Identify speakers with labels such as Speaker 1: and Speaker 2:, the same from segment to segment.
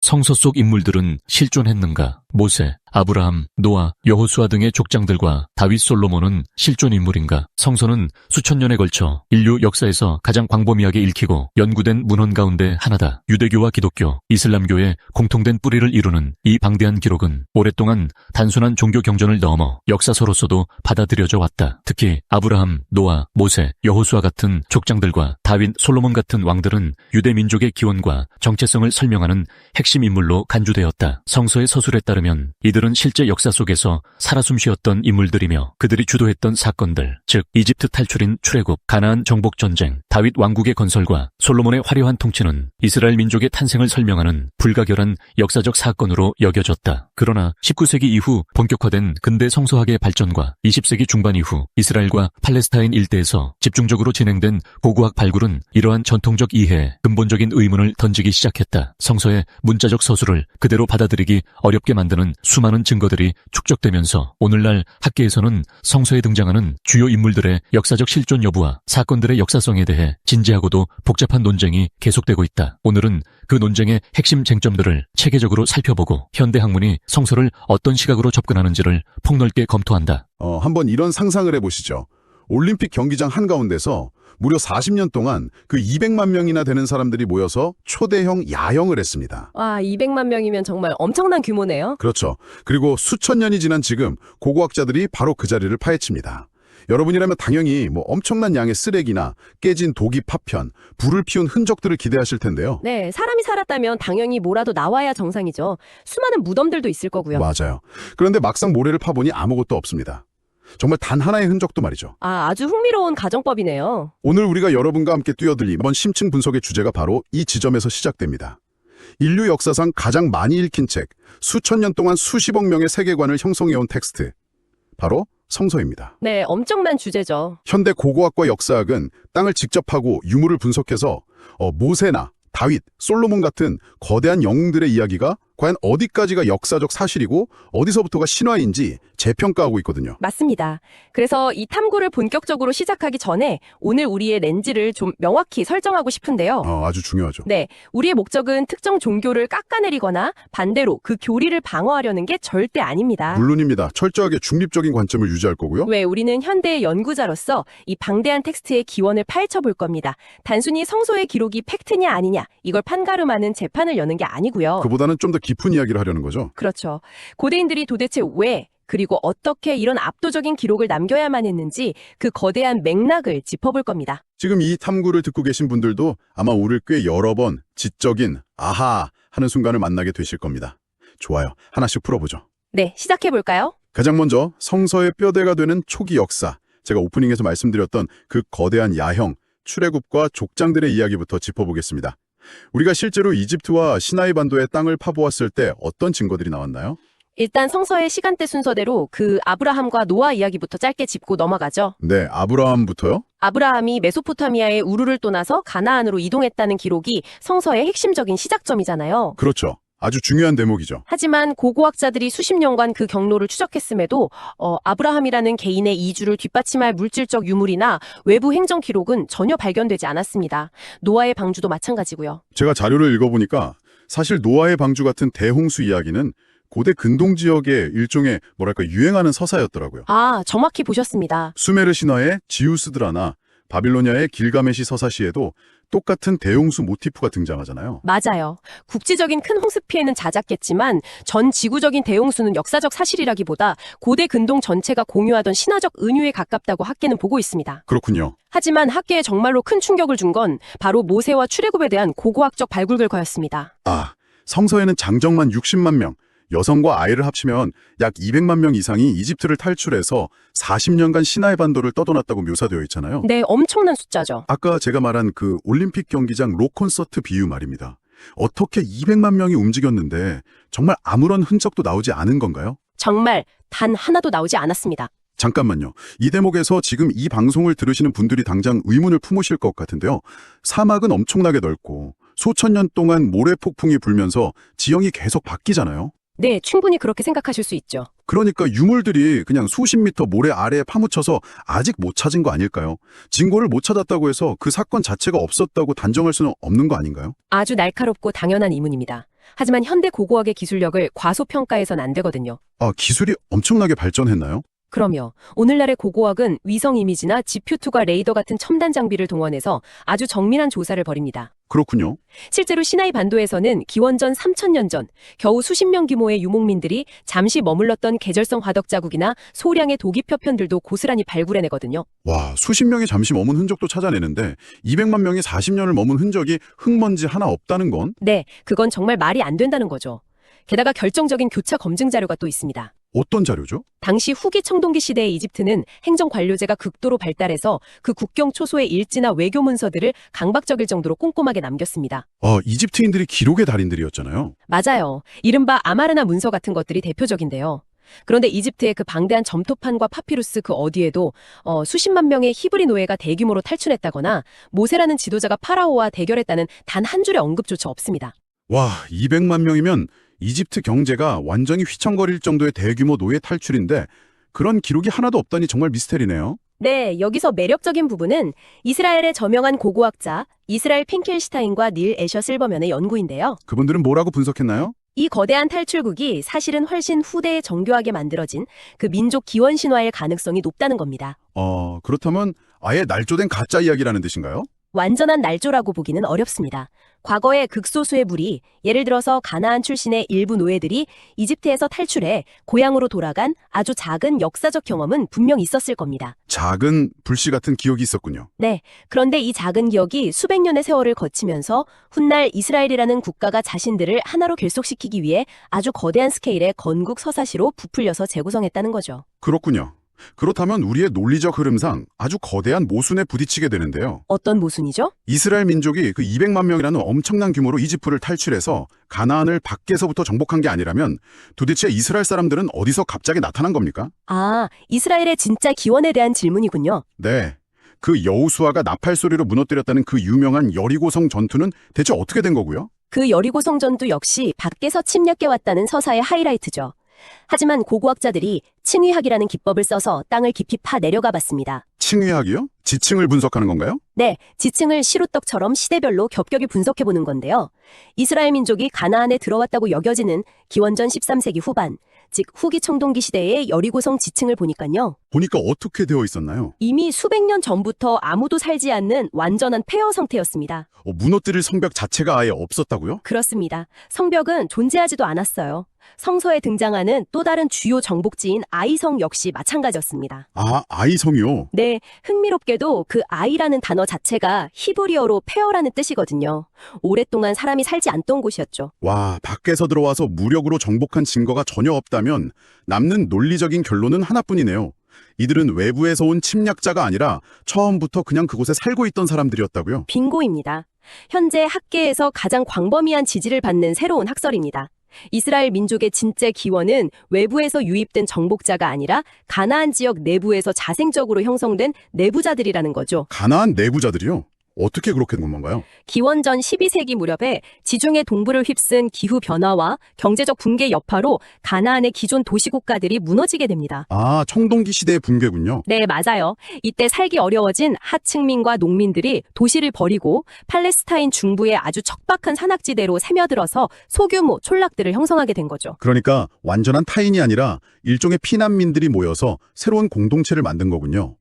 Speaker 1: 성서 속 인물들은 실존했는가? 모세, 아브라함, 노아, 여호수아 등의 족장들과 다윗, 솔로몬은 실존 인물인가? 성서는 수천 년에 걸쳐 인류 역사에서 가장 광범위하게 읽히고 연구된 문헌 가운데 하나다. 유대교와 기독교, 이슬람교의 공통된 뿌리를 이루는 이 방대한 기록은 오랫동안 단순한 종교 경전을 넘어 역사서로서도 받아들여져 왔다. 특히 아브라함, 노아, 모세, 여호수아 같은 족장들과 다윗, 솔로몬 같은 왕들은 유대 민족의 기원과 정체성을 설명하는 핵심 인물로 간주되었다. 성서의 서술에 따르면 이들은 실제 역사 속에서 살아 숨쉬었던 인물들이며 그들이 주도했던 사건들, 즉 이집트 탈출인 출애굽, 가나안 정복 전쟁, 다윗 왕국의 건설과 솔로몬의 화려한 통치는 이스라엘 민족의 탄생을 설명하는 불가결한 역사적 사건으로 여겨졌다. 그러나 19세기 이후 본격화된 근대 성서학의 발전과 20세기 중반 이후 이스라엘과 팔레스타인 일대에서 집중적으로 진행된 고고학 발굴은 이러한 전통적 이해에 근본적인 의문을 던지기 시작했다. 성서의 문자적 서술을 그대로 받아들이기 어렵게 만드는 수많은 증거들이 축적되면서 오늘날 학계에서는 성서에 등장하는 주요 인물들의 역사적 실존 여부와 사건들의 역사성에 대해 진지하고도 복잡한 논쟁이 계속되고 있다. 오늘은 그 논쟁의 핵심 쟁점들을 체계적으로 살펴보고 현대 학문이 성서를 어떤 시각으로 접근하는지를 폭넓게 검토한다.
Speaker 2: 한번 이런 상상을 해보시죠. 올림픽 경기장 한가운데서 무려 40년 동안 그 200만 명이나 되는 사람들이 모여서 초대형 야영을 했습니다.
Speaker 3: 와, 200만 명이면 정말 엄청난 규모네요.
Speaker 2: 그렇죠. 그리고 수천 년이 지난 지금 고고학자들이 바로 그 자리를 파헤칩니다. 여러분이라면 당연히 엄청난 양의 쓰레기나 깨진 도기 파편, 불을 피운 흔적들을 기대하실 텐데요.
Speaker 3: 네, 사람이 살았다면 당연히 뭐라도 나와야 정상이죠. 수많은 무덤들도 있을 거고요.
Speaker 2: 맞아요. 그런데 막상 모래를 파보니 아무것도 없습니다. 정말 단 하나의 흔적도 말이죠.
Speaker 3: 아주 흥미로운 가정법이네요.
Speaker 2: 오늘 우리가 여러분과 함께 뛰어들릴 이번 심층 분석의 주제가 바로 이 지점에서 시작됩니다. 인류 역사상 가장 많이 읽힌 책, 수천 년 동안 수십억 명의 세계관을 형성해온 텍스트, 바로 성서입니다.
Speaker 3: 네, 엄청난 주제죠.
Speaker 2: 현대 고고학과 역사학은 땅을 직접 파고 유물을 분석해서 모세나 다윗, 솔로몬 같은 거대한 영웅들의 이야기가 과연 어디까지가 역사적 사실이고 어디서부터가 신화인지 재평가하고 있거든요.
Speaker 3: 맞습니다. 그래서 이 탐구를 본격적으로 시작하기 전에 오늘 우리의 렌즈를 좀 명확히 설정하고 싶은데요.
Speaker 2: 아주 중요하죠.
Speaker 3: 네, 우리의 목적은 특정 종교를 깎아내리거나 반대로 그 교리를 방어하려는 게 절대 아닙니다.
Speaker 2: 물론입니다. 철저하게 중립적인 관점을 유지할 거고요.
Speaker 3: 왜 우리는 현대의 연구자로서 이 방대한 텍스트의 기원을 파헤쳐 볼 겁니다. 단순히 성서의 기록이 팩트냐 아니냐 이걸 판가름하는 재판을 여는 게 아니고요.
Speaker 2: 그보다는 좀 더 깊은 이야기를 하려는 거죠.
Speaker 3: 그렇죠. 고대인들이 도대체 왜 그리고 어떻게 이런 압도적인 기록을 남겨야만 했는지 그 거대한 맥락을 짚어볼 겁니다.
Speaker 2: 지금 이 탐구를 듣고 계신 분들도 아마 우리를 꽤 여러 번 지적인 아하 하는 순간을 만나게 되실 겁니다. 좋아요. 하나씩 풀어보죠.
Speaker 3: 네, 시작해볼까요?
Speaker 2: 가장 먼저 성서의 뼈대가 되는 초기 역사, 제가 오프닝에서 말씀드렸던 그 거대한 야형, 출애굽과 족장들의 이야기부터 짚어보겠습니다. 우리가 실제로 이집트와 시나이 반도의 땅을 파보았을 때 어떤 증거들이 나왔나요?
Speaker 3: 일단 성서의 시간대 순서대로 그 아브라함과 노아 이야기부터 짧게 짚고 넘어가죠.
Speaker 2: 네, 아브라함부터요?
Speaker 3: 아브라함이 메소포타미아의 우르를 떠나서 가나안으로 이동했다는 기록이 성서의 핵심적인 시작점이잖아요.
Speaker 2: 그렇죠. 아주 중요한 대목이죠.
Speaker 3: 하지만 고고학자들이 수십 년간 그 경로를 추적했음에도 아브라함이라는 개인의 이주를 뒷받침할 물질적 유물이나 외부 행정 기록은 전혀 발견되지 않았습니다. 노아의 방주도 마찬가지고요.
Speaker 2: 제가 자료를 읽어보니까 사실 노아의 방주 같은 대홍수 이야기는 고대 근동 지역의 일종의 유행하는 서사였더라고요.
Speaker 3: 정확히 보셨습니다.
Speaker 2: 수메르 신화의 지우스드라나 바빌로니아의 길가메시 서사시에도 똑같은 대홍수 모티프가 등장하잖아요.
Speaker 3: 맞아요. 국지적인 큰 홍수 피해는 잦았겠지만 전 지구적인 대홍수는 역사적 사실이라기보다 고대 근동 전체가 공유하던 신화적 은유에 가깝다고 학계는 보고 있습니다.
Speaker 2: 그렇군요.
Speaker 3: 하지만 학계에 정말로 큰 충격을 준 건 바로 모세와 출애굽에 대한 고고학적 발굴 결과였습니다.
Speaker 2: 성서에는 장정만 60만 명, 여성과 아이를 합치면 약 200만 명 이상이 이집트를 탈출해서 40년간 시나이 반도를 떠돌았다고 묘사되어 있잖아요.
Speaker 3: 네, 엄청난 숫자죠.
Speaker 2: 아까 제가 말한 그 올림픽 경기장 록 콘서트 비유 말입니다. 어떻게 200만 명이 움직였는데 정말 아무런 흔적도 나오지 않은 건가요?
Speaker 3: 정말 단 하나도 나오지 않았습니다.
Speaker 2: 잠깐만요. 이 대목에서 지금 이 방송을 들으시는 분들이 당장 의문을 품으실 것 같은데요. 사막은 엄청나게 넓고 수천 년 동안 모래 폭풍이 불면서 지형이 계속 바뀌잖아요.
Speaker 3: 네, 충분히 그렇게 생각하실 수 있죠.
Speaker 2: 그러니까 유물들이 그냥 수십 미터 모래 아래에 파묻혀서 아직 못 찾은 거 아닐까요? 증거를 못 찾았다고 해서 그 사건 자체가 없었다고 단정할 수는 없는 거 아닌가요?
Speaker 3: 아주 날카롭고 당연한 의문입니다. 하지만 현대 고고학의 기술력을 과소평가해선 안 되거든요.
Speaker 2: 아, 기술이 엄청나게 발전했나요?
Speaker 3: 그럼요. 오늘날의 고고학은 위성 이미지나 지표2과 레이더 같은 첨단 장비를 동원해서 아주 정밀한 조사를 벌입니다.
Speaker 2: 그렇군요.
Speaker 3: 실제로 시나이 반도에서는 기원전 3000년 전 겨우 수십 명 규모의 유목민들이 잠시 머물렀던 계절성 화덕 자국이나 소량의 도기 표편들도 고스란히 발굴해내거든요.
Speaker 2: 와, 수십 명이 잠시 머문 흔적도 찾아내는데 200만 명이 40년을 머문 흔적이 흙먼지 하나 없다는 건
Speaker 3: 네, 그건 정말 말이 안 된다는 거죠. 게다가 결정적인 교차 검증 자료가 또 있습니다.
Speaker 2: 어떤 자료죠?
Speaker 3: 당시 후기 청동기 시대의 이집트는 행정 관료제가 극도로 발달해서 그 국경 초소의 일지나 외교 문서들을 강박적일 정도로 꼼꼼하게 남겼습니다.
Speaker 2: 이집트인들이 기록의 달인들이었잖아요.
Speaker 3: 맞아요. 이른바 아마르나 문서 같은 것들이 대표적인데요. 그런데 이집트의 그 방대한 점토판과 파피루스 그 어디에도 수십만 명의 히브리 노예가 대규모로 탈출했다거나 모세라는 지도자가 파라오와 대결했다는 단 한 줄의 언급조차 없습니다.
Speaker 2: 와, 200만 명이면 이집트 경제가 완전히 휘청거릴 정도의 대규모 노예 탈출인데 그런 기록이 하나도 없다니 정말 미스테리네요.
Speaker 3: 네, 여기서 매력적인 부분은 이스라엘의 저명한 고고학자 이스라엘 핑켈슈타인과 닐 애셔 실버맨의 연구인데요.
Speaker 2: 그분들은 뭐라고 분석했나요?
Speaker 3: 이 거대한 탈출국이 사실은 훨씬 후대에 정교하게 만들어진 그 민족 기원 신화일 가능성이 높다는 겁니다.
Speaker 2: 그렇다면 아예 날조된 가짜 이야기라는 뜻인가요?
Speaker 3: 완전한 날조라고 보기는 어렵습니다. 과거의 극소수의 무리, 예를 들어서 가나안 출신의 일부 노예들이 이집트에서 탈출해 고향으로 돌아간 아주 작은 역사적 경험은 분명 있었을 겁니다.
Speaker 2: 작은 불씨 같은 기억이 있었군요.
Speaker 3: 네, 그런데 이 작은 기억이 수백 년의 세월을 거치면서 훗날 이스라엘이라는 국가가 자신들을 하나로 결속시키기 위해 아주 거대한 스케일의 건국 서사시로 부풀려서 재구성했다는 거죠.
Speaker 2: 그렇군요. 그렇다면 우리의 논리적 흐름상 아주 거대한 모순에 부딪히게 되는데요.
Speaker 3: 어떤 모순이죠?
Speaker 2: 이스라엘 민족이 그 200만 명이라는 엄청난 규모로 이집트를 탈출해서 가나안을 밖에서부터 정복한 게 아니라면 도대체 이스라엘 사람들은 어디서 갑자기 나타난 겁니까?
Speaker 3: 아, 이스라엘의 진짜 기원에 대한 질문이군요.
Speaker 2: 네. 그 여호수아가 나팔 소리로 무너뜨렸다는 그 유명한 여리고성 전투는 대체 어떻게 된 거고요?
Speaker 3: 그 여리고성 전투 역시 밖에서 침략해왔다는 서사의 하이라이트죠. 하지만 고고학자들이 층위학이라는 기법을 써서 땅을 깊이 파 내려가 봤습니다.
Speaker 2: 층위학이요? 지층을 분석하는 건가요?
Speaker 3: 네, 지층을 시루떡처럼 시대별로 겹겹이 분석해보는 건데요. 이스라엘 민족이 가나안에 들어왔다고 여겨지는 기원전 13세기 후반, 즉 후기 청동기 시대의 여리고성 지층을 보니까요.
Speaker 2: 보니까 어떻게 되어 있었나요?
Speaker 3: 이미 수백 년 전부터 아무도 살지 않는 완전한 폐허 상태였습니다.
Speaker 2: 무너뜨릴 성벽 자체가 아예 없었다고요?
Speaker 3: 그렇습니다. 성벽은 존재하지도 않았어요. 성서에 등장하는 또 다른 주요 정복지인 아이성 역시 마찬가지였습니다.
Speaker 2: 아, 아이성이요?
Speaker 3: 네, 흥미롭게도 그 아이라는 단어 자체가 히브리어로 폐허라는 뜻이거든요. 오랫동안 사람이 살지 않던 곳이었죠.
Speaker 2: 와, 밖에서 들어와서 무력으로 정복한 증거가 전혀 없다면 남는 논리적인 결론은 하나뿐이네요. 이들은 외부에서 온 침략자가 아니라 처음부터 그냥 그곳에 살고 있던 사람들이었다고요?
Speaker 3: 빙고입니다. 현재 학계에서 가장 광범위한 지지를 받는 새로운 학설입니다. 이스라엘 민족의 진짜 기원은 외부에서 유입된 정복자가 아니라 가나안 지역 내부에서 자생적으로 형성된 내부자들이라는 거죠.
Speaker 2: 가나안 내부자들이요? 어떻게 그렇게 된 건가요?
Speaker 3: 기원전 12세기 무렵에 지중해 동부를 휩쓴 기후 변화와 경제적 붕괴 여파로 가나안의 기존 도시국가들이 무너지게 됩니다.
Speaker 2: 아, 청동기 시대의 붕괴군요.
Speaker 3: 네, 맞아요. 이때 살기 어려워진 하층민과 농민들이 도시를 버리고 팔레스타인 중부의 아주 척박한 산악지대로 새며들어서 소규모 촌락들을 형성하게 된 거죠.
Speaker 2: 그러니까 완전한 타인이 아니라 일종의 피난민들이 모여서 새로운 공동체를 만든 거군요.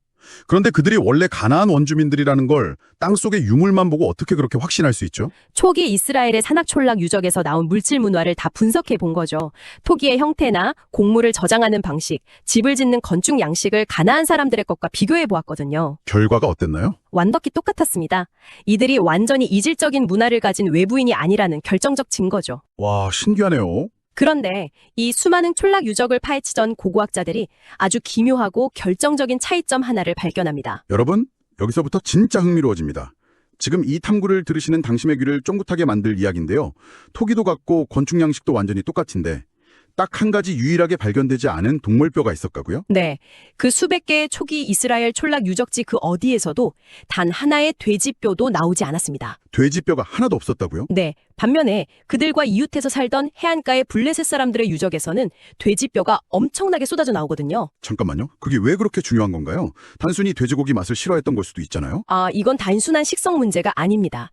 Speaker 2: 그런데 그들이 원래 가나안 원주민들이라는 걸 땅속의 유물만 보고 어떻게 그렇게 확신할 수 있죠?
Speaker 3: 초기 이스라엘의 산악촌락 유적에서 나온 물질 문화를 다 분석해 본 거죠. 토기의 형태나 곡물을 저장하는 방식, 집을 짓는 건축 양식을 가나안 사람들의 것과 비교해 보았거든요.
Speaker 2: 결과가 어땠나요?
Speaker 3: 완벽히 똑같았습니다. 이들이 완전히 이질적인 문화를 가진 외부인이 아니라는 결정적 증거죠.
Speaker 2: 와, 신기하네요.
Speaker 3: 그런데 이 수많은 촌락 유적을 파헤치던 고고학자들이 아주 기묘하고 결정적인 차이점 하나를 발견합니다.
Speaker 2: 여러분, 여기서부터 진짜 흥미로워집니다. 지금 이 탐구를 들으시는 당신의 귀를 쫑긋하게 만들 이야기인데요. 토기도 같고 건축 양식도 완전히 똑같은데 딱 한 가지 유일하게 발견되지 않은 동물뼈가 있었다고요?
Speaker 3: 네, 그 수백 개의 초기 이스라엘 촌락 유적지 그 어디에서도 단 하나의 돼지뼈도 나오지 않았습니다.
Speaker 2: 돼지뼈가 하나도 없었다고요?
Speaker 3: 네, 반면에 그들과 이웃해서 살던 해안가의 블레셋 사람들의 유적에서는 돼지뼈가 엄청나게 쏟아져 나오거든요.
Speaker 2: 잠깐만요. 그게 왜 그렇게 중요한 건가요? 단순히 돼지고기 맛을 싫어했던 걸 수도 있잖아요?
Speaker 3: 이건 단순한 식성 문제가 아닙니다.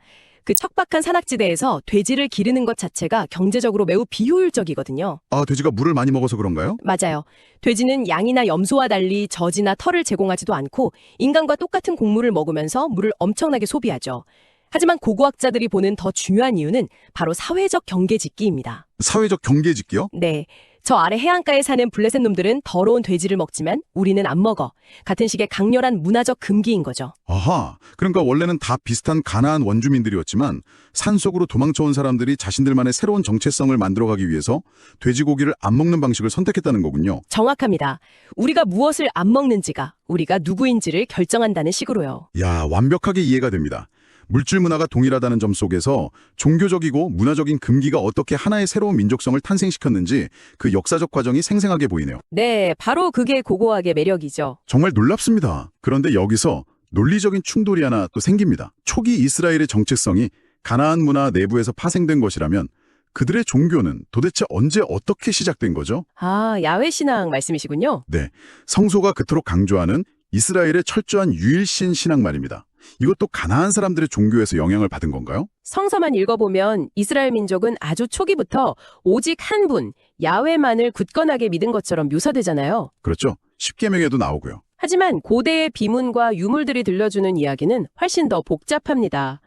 Speaker 3: 그 척박한 산악지대에서 돼지를 기르는 것 자체가 경제적으로 매우 비효율적이거든요.
Speaker 2: 아, 돼지가 물을 많이 먹어서 그런가요?
Speaker 3: 맞아요. 돼지는 양이나 염소와 달리 젖이나 털을 제공하지도 않고 인간과 똑같은 곡물을 먹으면서 물을 엄청나게 소비하죠. 하지만 고고학자들이 보는 더 중요한 이유는 바로 사회적 경계짓기입니다.
Speaker 2: 사회적 경계짓기요?
Speaker 3: 네. 저 아래 해안가에 사는 블레셋 놈들은 더러운 돼지를 먹지만 우리는 안 먹어. 같은 식의 강렬한 문화적 금기인 거죠.
Speaker 2: 아하, 그러니까 원래는 다 비슷한 가나안 원주민들이었지만 산속으로 도망쳐온 사람들이 자신들만의 새로운 정체성을 만들어가기 위해서 돼지고기를 안 먹는 방식을 선택했다는 거군요.
Speaker 3: 정확합니다. 우리가 무엇을 안 먹는지가 우리가 누구인지를 결정한다는 식으로요.
Speaker 2: 야, 완벽하게 이해가 됩니다. 물질 문화가 동일하다는 점 속에서 종교적이고 문화적인 금기가 어떻게 하나의 새로운 민족성을 탄생시켰는지 그 역사적 과정이 생생하게 보이네요.
Speaker 3: 네, 바로 그게 고고학의 매력이죠.
Speaker 2: 정말 놀랍습니다. 그런데 여기서 논리적인 충돌이 하나 또 생깁니다. 초기 이스라엘의 정체성이 가나안 문화 내부에서 파생된 것이라면 그들의 종교는 도대체 언제 어떻게 시작된 거죠?
Speaker 3: 아, 야훼 신앙 말씀이시군요.
Speaker 2: 네, 성소가 그토록 강조하는 이스라엘의 철저한 유일신 신앙 말입니다. 이것도 가나안 사람들의 종교에서 영향을 받은 건가요?
Speaker 3: 성서만 읽어보면 이스라엘 민족은 아주 초기부터 오직 한 분, 야훼만을 굳건하게 믿은 것처럼 묘사되잖아요.
Speaker 2: 그렇죠. 십계명에도 나오고요.
Speaker 3: 하지만 고대의 비문과 유물들이 들려주는 이야기는 훨씬 더 복잡합니다.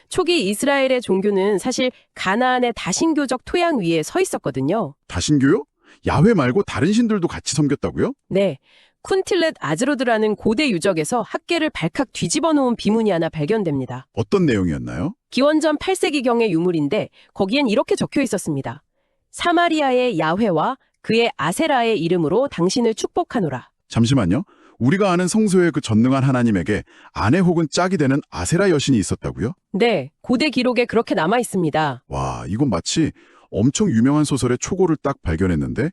Speaker 3: 초기 이스라엘의 종교는 사실 가나안의 다신교적 토양 위에 서 있었거든요.
Speaker 2: 다신교요? 야훼 말고 다른 신들도 같이 섬겼다고요?
Speaker 3: 네. 쿤틸렛 아즈로드라는 고대 유적에서 학계를 발칵 뒤집어 놓은 비문이 하나 발견됩니다.
Speaker 2: 어떤 내용이었나요?
Speaker 3: 기원전 8세기경의 유물인데 거기엔 이렇게 적혀 있었습니다. 사마리아의 야훼와 그의 아세라의 이름으로 당신을 축복하노라.
Speaker 2: 잠시만요. 우리가 아는 성소의 그 전능한 하나님에게 아내 혹은 짝이 되는 아세라 여신이 있었다고요?
Speaker 3: 네, 고대 기록에 그렇게 남아 있습니다.
Speaker 2: 와, 이건 마치 엄청 유명한 소설의 초고를 딱 발견했는데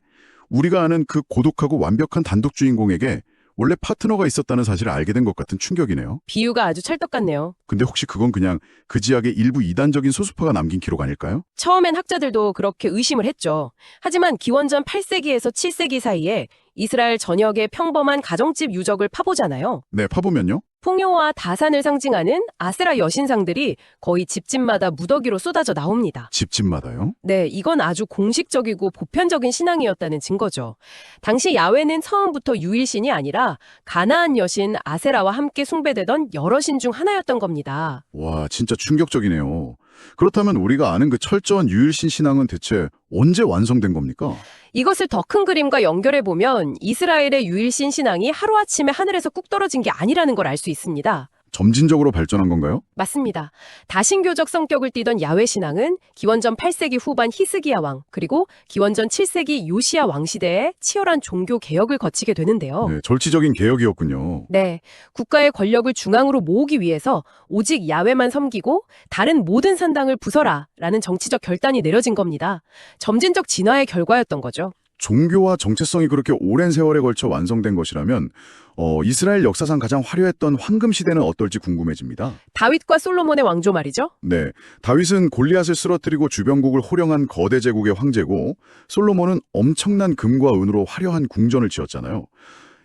Speaker 2: 우리가 아는 그 고독하고 완벽한 단독 주인공에게 원래 파트너가 있었다는 사실을 알게 된 것 같은 충격이네요.
Speaker 3: 비유가 아주 찰떡 같네요.
Speaker 2: 근데 혹시 그건 그냥 그 지역의 일부 이단적인 소수파가 남긴 기록 아닐까요?
Speaker 3: 처음엔 학자들도 그렇게 의심을 했죠. 하지만 기원전 8세기에서 7세기 사이에 이스라엘 전역의 평범한 가정집 유적을 파보잖아요.
Speaker 2: 네, 파보면요.
Speaker 3: 풍요와 다산을 상징하는 아세라 여신상들이 거의 집집마다 무더기로 쏟아져 나옵니다.
Speaker 2: 집집마다요?
Speaker 3: 네, 이건 아주 공식적이고 보편적인 신앙이었다는 증거죠. 당시 야훼는 처음부터 유일신이 아니라 가나안 여신 아세라와 함께 숭배되던 여러 신 중 하나였던 겁니다.
Speaker 2: 와, 진짜 충격적이네요. 그렇다면 우리가 아는 그 철저한 유일신 신앙은 대체 언제 완성된 겁니까?
Speaker 3: 이것을 더 큰 그림과 연결해보면 이스라엘의 유일신 신앙이 하루아침에 하늘에서 뚝 떨어진 게 아니라는 걸 알 수 있습니다.
Speaker 2: 점진적으로 발전한 건가요?
Speaker 3: 맞습니다. 다신교적 성격을 띠던 야훼 신앙은 기원전 8세기 후반 히스기야 왕, 그리고 기원전 7세기 요시야 왕 시대에 치열한 종교 개혁을 거치게 되는데요.
Speaker 2: 네, 절치적인 개혁이었군요.
Speaker 3: 네, 국가의 권력을 중앙으로 모으기 위해서 오직 야훼만 섬기고 다른 모든 산당을 부숴라라는 정치적 결단이 내려진 겁니다. 점진적 진화의 결과였던 거죠.
Speaker 2: 종교와 정체성이 그렇게 오랜 세월에 걸쳐 완성된 것이라면 이스라엘 역사상 가장 화려했던 황금 시대는 어떨지 궁금해집니다.
Speaker 3: 다윗과 솔로몬의 왕조 말이죠.
Speaker 2: 네, 다윗은 골리앗을 쓰러뜨리고 주변국을 호령한 거대 제국의 황제고 솔로몬은 엄청난 금과 은으로 화려한 궁전을 지었잖아요.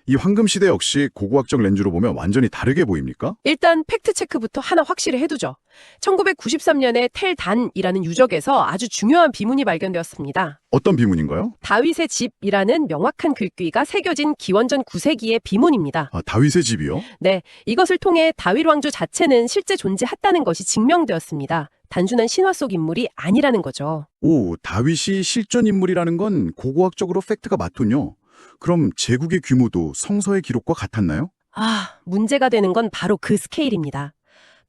Speaker 2: 이 황금 시대 역시 고고학적 렌즈로 보면 완전히 다르게 보입니까?
Speaker 3: 일단 팩트체크부터 하나 확실히 해두죠. 1993년에 텔단이라는 유적에서 아주 중요한 비문이 발견되었습니다.
Speaker 2: 어떤 비문인가요?
Speaker 3: 다윗의 집이라는 명확한 글귀가 새겨진 기원전 9세기의 비문입니다.
Speaker 2: 아, 다윗의 집이요?
Speaker 3: 네, 이것을 통해 다윗 왕조 자체는 실제 존재했다는 것이 증명되었습니다. 단순한 신화 속 인물이 아니라는 거죠.
Speaker 2: 오, 다윗이 실존 인물이라는 건 고고학적으로 팩트가 맞군요. 그럼 제국의 규모도 성서의 기록과 같았나요?
Speaker 3: 문제가 되는 건 바로 그 스케일입니다.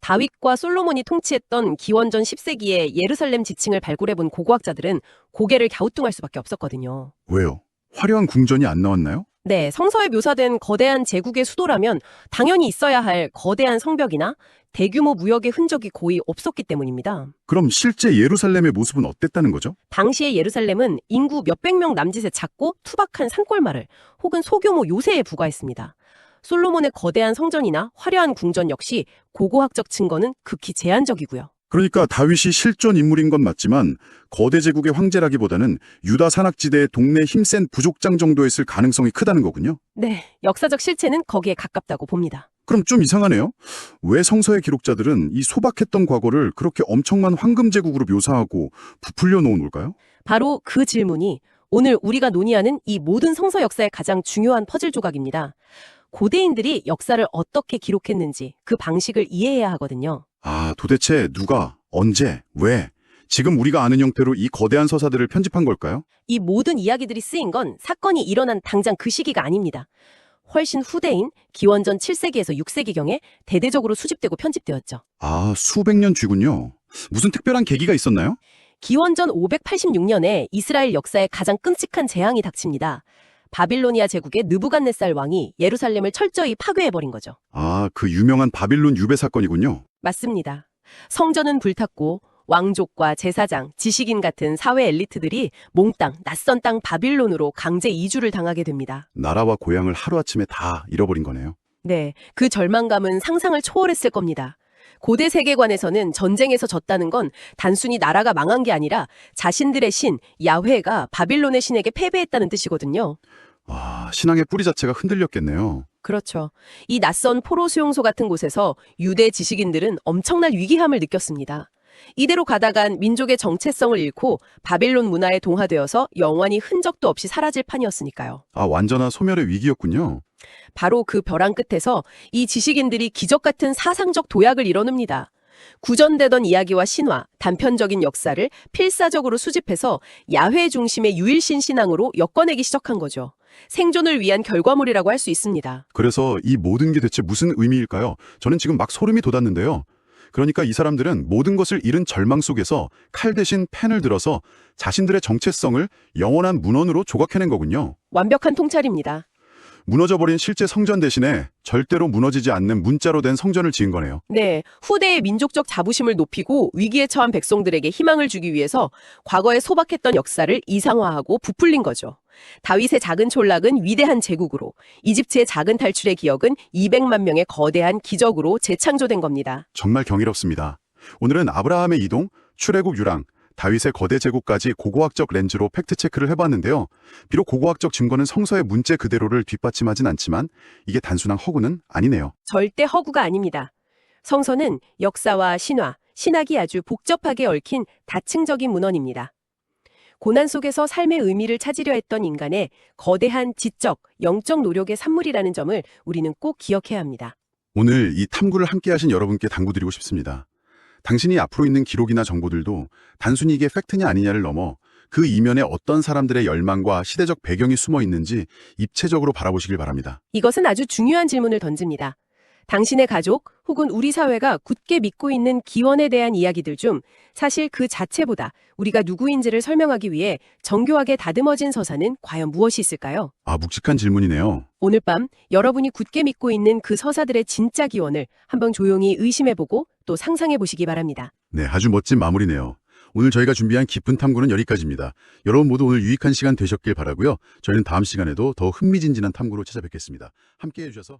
Speaker 3: 다윗과 솔로몬이 통치했던 기원전 10세기의 예루살렘 지층을 발굴해본 고고학자들은 고개를 갸우뚱할 수밖에 없었거든요.
Speaker 2: 왜요? 화려한 궁전이 안 나왔나요?
Speaker 3: 네, 성서에 묘사된 거대한 제국의 수도라면 당연히 있어야 할 거대한 성벽이나 대규모 무역의 흔적이 거의 없었기 때문입니다.
Speaker 2: 그럼 실제 예루살렘의 모습은 어땠다는 거죠?
Speaker 3: 당시의 예루살렘은 인구 몇백 명 남짓의 작고 투박한 산골마을 혹은 소규모 요새에 부과했습니다. 솔로몬의 거대한 성전이나 화려한 궁전 역시 고고학적 증거는 극히 제한적이고요.
Speaker 2: 그러니까 다윗이 실존 인물인 건 맞지만 거대 제국의 황제라기보다는 유다 산악지대의 동네 힘센 부족장 정도였을 가능성이 크다는 거군요.
Speaker 3: 네, 역사적 실체는 거기에 가깝다고 봅니다.
Speaker 2: 그럼 좀 이상하네요. 왜 성서의 기록자들은 이 소박했던 과거를 그렇게 엄청난 황금 제국으로 묘사하고 부풀려 놓은 걸까요?
Speaker 3: 바로 그 질문이 오늘 우리가 논의하는 이 모든 성서 역사의 가장 중요한 퍼즐 조각입니다. 고대인들이 역사를 어떻게 기록했는지 그 방식을 이해해야 하거든요.
Speaker 2: 아, 도대체 누가, 언제, 왜, 지금 우리가 아는 형태로 이 거대한 서사들을 편집한 걸까요?
Speaker 3: 이 모든 이야기들이 쓰인 건 사건이 일어난 당장 그 시기가 아닙니다. 훨씬 후대인 기원전 7세기에서 6세기경에 대대적으로 수집되고 편집되었죠.
Speaker 2: 아, 수백 년 뒤군요. 무슨 특별한 계기가 있었나요?
Speaker 3: 기원전 586년에 이스라엘 역사에 가장 끔찍한 재앙이 닥칩니다. 바빌로니아 제국의 느부갓네살 왕이 예루살렘을 철저히 파괴해버린 거죠.
Speaker 2: 아, 그 유명한 바빌론 유배 사건이군요.
Speaker 3: 맞습니다. 성전은 불탔고 왕족과 제사장, 지식인 같은 사회 엘리트들이 몽땅 낯선 땅 바빌론으로 강제 이주를 당하게 됩니다.
Speaker 2: 나라와 고향을 하루아침에 다 잃어버린 거네요.
Speaker 3: 네, 그 절망감은 상상을 초월했을 겁니다. 고대 세계관에서는 전쟁에서 졌다는 건 단순히 나라가 망한 게 아니라 자신들의 신, 야훼가 바빌론의 신에게 패배했다는 뜻이거든요.
Speaker 2: 와, 신앙의 뿌리 자체가 흔들렸겠네요.
Speaker 3: 그렇죠. 이 낯선 포로 수용소 같은 곳에서 유대 지식인들은 엄청난 위기함을 느꼈습니다. 이대로 가다간 민족의 정체성을 잃고 바빌론 문화에 동화되어서 영원히 흔적도 없이 사라질 판이었으니까요.
Speaker 2: 아, 완전한 소멸의 위기였군요.
Speaker 3: 바로 그 벼랑 끝에서 이 지식인들이 기적 같은 사상적 도약을 이뤄냅니다. 구전되던 이야기와 신화, 단편적인 역사를 필사적으로 수집해서 야훼 중심의 유일신 신앙으로 엮어내기 시작한 거죠. 생존을 위한 결과물이라고 할 수 있습니다.
Speaker 2: 그래서 이 모든 게 대체 무슨 의미일까요? 저는 지금 막 소름이 돋았는데요. 그러니까 이 사람들은 모든 것을 잃은 절망 속에서 칼 대신 펜을 들어서 자신들의 정체성을 영원한 문헌으로 조각해낸 거군요.
Speaker 3: 완벽한 통찰입니다.
Speaker 2: 무너져버린 실제 성전 대신에 절대로 무너지지 않는 문자로 된 성전을 지은 거네요.
Speaker 3: 네, 후대의 민족적 자부심을 높이고 위기에 처한 백성들에게 희망을 주기 위해서 과거에 소박했던 역사를 이상화하고 부풀린 거죠. 다윗의 작은 촌락은 위대한 제국으로, 이집트의 작은 탈출의 기억은 200만 명의 거대한 기적으로 재창조된 겁니다.
Speaker 2: 정말 경이롭습니다. 오늘은 아브라함의 이동, 출애굽 유랑, 다윗의 거대 제국까지 고고학적 렌즈로 팩트체크를 해봤는데요. 비록 고고학적 증거는 성서의 문체 그대로를 뒷받침하진 않지만 이게 단순한 허구는 아니네요.
Speaker 3: 절대 허구가 아닙니다. 성서는 역사와 신화, 신학이 아주 복잡하게 얽힌 다층적인 문헌입니다. 고난 속에서 삶의 의미를 찾으려 했던 인간의 거대한 지적, 영적 노력의 산물이라는 점을 우리는 꼭 기억해야 합니다.
Speaker 2: 오늘 이 탐구를 함께 하신 여러분께 당부드리고 싶습니다. 당신이 앞으로 있는 기록이나 정보들도 단순히 이게 팩트냐 아니냐를 넘어 그 이면에 어떤 사람들의 열망과 시대적 배경이 숨어 있는지 입체적으로 바라보시길 바랍니다.
Speaker 3: 이것은 아주 중요한 질문을 던집니다. 당신의 가족 혹은 우리 사회가 굳게 믿고 있는 기원에 대한 이야기들 중 사실 그 자체보다 우리가 누구인지를 설명하기 위해 정교하게 다듬어진 서사는 과연 무엇이 있을까요?
Speaker 2: 아, 묵직한 질문이네요.
Speaker 3: 오늘 밤 여러분이 굳게 믿고 있는 그 서사들의 진짜 기원을 한번 조용히 의심해보고 또 상상해보시기 바랍니다.
Speaker 2: 네, 아주 멋진 마무리네요. 오늘 저희가 준비한 깊은 탐구는 여기까지입니다. 여러분 모두 오늘 유익한 시간 되셨길 바라고요. 저희는 다음 시간에도 더 흥미진진한 탐구로 찾아뵙겠습니다. 함께해 주셔서